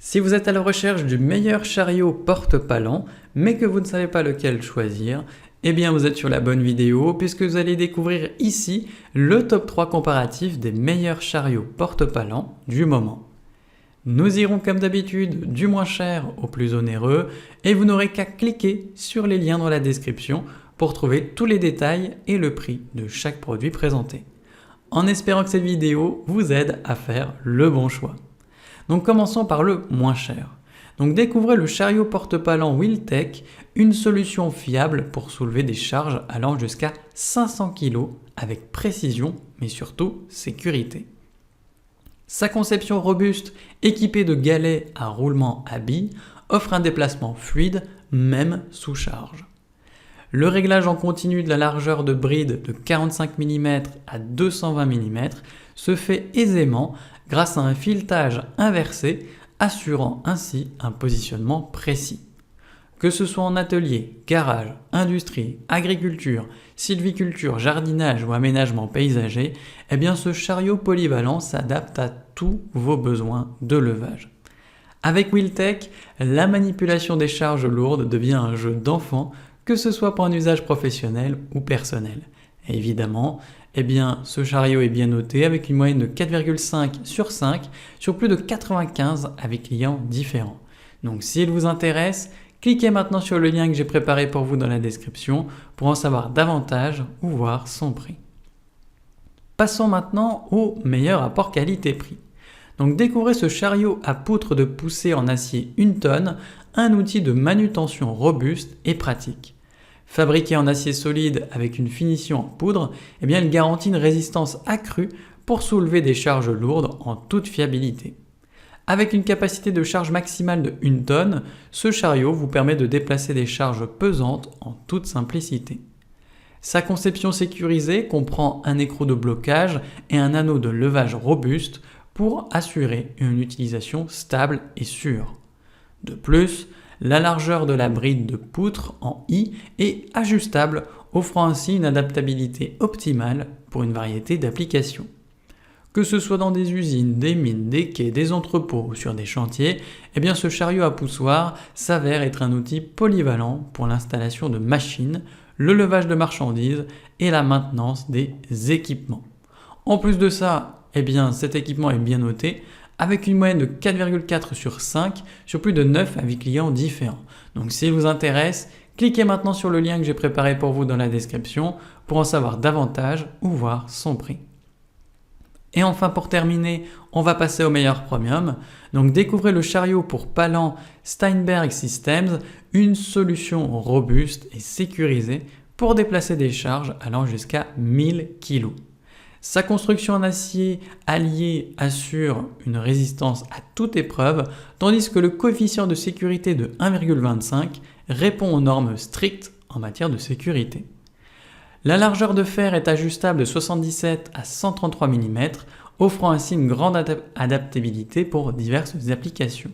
Si vous êtes à la recherche du meilleur chariot porte-palan, mais que vous ne savez pas lequel choisir, eh bien vous êtes sur la bonne vidéo puisque vous allez découvrir ici le top 3 comparatif des meilleurs chariots porte-palan du moment. Nous irons comme d'habitude du moins cher au plus onéreux et vous n'aurez qu'à cliquer sur les liens dans la description pour trouver tous les détails et le prix de chaque produit présenté. En espérant que cette vidéo vous aide à faire le bon choix. Donc commençons par le moins cher. Donc découvrez le chariot porte-palan Wheeltech, une solution fiable pour soulever des charges allant jusqu'à 500 kg avec précision mais surtout sécurité. Sa conception robuste, équipée de galets à roulement à billes, offre un déplacement fluide même sous charge. Le réglage en continu de la largeur de bride de 45 mm à 220 mm se fait aisément grâce à un filetage inversé, assurant ainsi un positionnement précis. Que ce soit en atelier, garage, industrie, agriculture, sylviculture, jardinage ou aménagement paysager, eh bien ce chariot polyvalent s'adapte à tous vos besoins de levage. Avec Wheeltech, la manipulation des charges lourdes devient un jeu d'enfant, que ce soit pour un usage professionnel ou personnel. Et évidemment, eh bien, ce chariot est bien noté avec une moyenne de 4,5 sur 5 sur plus de 95 avis clients différents. Donc s'il vous intéresse, cliquez maintenant sur le lien que j'ai préparé pour vous dans la description pour en savoir davantage ou voir son prix. Passons maintenant au meilleur rapport qualité-prix. Donc découvrez ce chariot à poutre de poussée en acier 1 tonne, un outil de manutention robuste et pratique. Fabriqué en acier solide avec une finition en poudre, eh bien, il garantit une résistance accrue pour soulever des charges lourdes en toute fiabilité. Avec une capacité de charge maximale de 1 tonne, ce chariot vous permet de déplacer des charges pesantes en toute simplicité. Sa conception sécurisée comprend un écrou de blocage et un anneau de levage robuste pour assurer une utilisation stable et sûre. De plus, la largeur de la bride de poutre en I est ajustable, offrant ainsi une adaptabilité optimale pour une variété d'applications. Que ce soit dans des usines, des mines, des quais, des entrepôts ou sur des chantiers, eh bien ce chariot à poussoir s'avère être un outil polyvalent pour l'installation de machines, le levage de marchandises et la maintenance des équipements. En plus de ça, eh bien cet équipement est bien noté, avec une moyenne de 4,4 sur 5 sur plus de 9 avis clients différents. Donc s'il vous intéresse, cliquez maintenant sur le lien que j'ai préparé pour vous dans la description pour en savoir davantage ou voir son prix. Et enfin pour terminer, on va passer au meilleur premium. Donc découvrez le chariot pour palan Steinberg Systems, une solution robuste et sécurisée pour déplacer des charges allant jusqu'à 1000 kg. Sa construction en acier allié assure une résistance à toute épreuve, tandis que le coefficient de sécurité de 1,25 répond aux normes strictes en matière de sécurité. La largeur de fer est ajustable de 77 à 133 mm, offrant ainsi une grande adaptabilité pour diverses applications.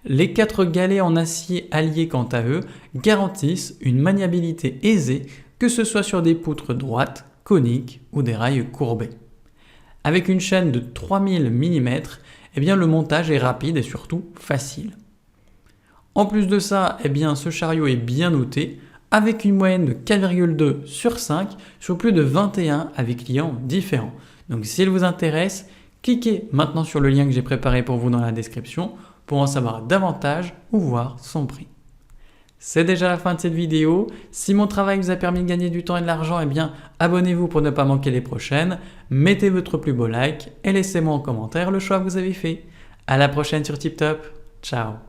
Les 4 galets en acier alliés quant à eux garantissent une maniabilité aisée, que ce soit sur des poutres droites, coniques ou des rails courbés. Avec une chaîne de 3000 mm, eh bien le montage est rapide et surtout facile. En plus de ça, eh bien ce chariot est bien noté avec une moyenne de 4,2 sur 5 sur plus de 21 avis clients différents. Donc s'il vous intéresse, cliquez maintenant sur le lien que j'ai préparé pour vous dans la description pour en savoir davantage ou voir son prix. C'est déjà la fin de cette vidéo. Si mon travail vous a permis de gagner du temps et de l'argent, eh bien abonnez-vous pour ne pas manquer les prochaines, mettez votre plus beau like et laissez-moi en commentaire le choix que vous avez fait. À la prochaine sur TipTop. Ciao.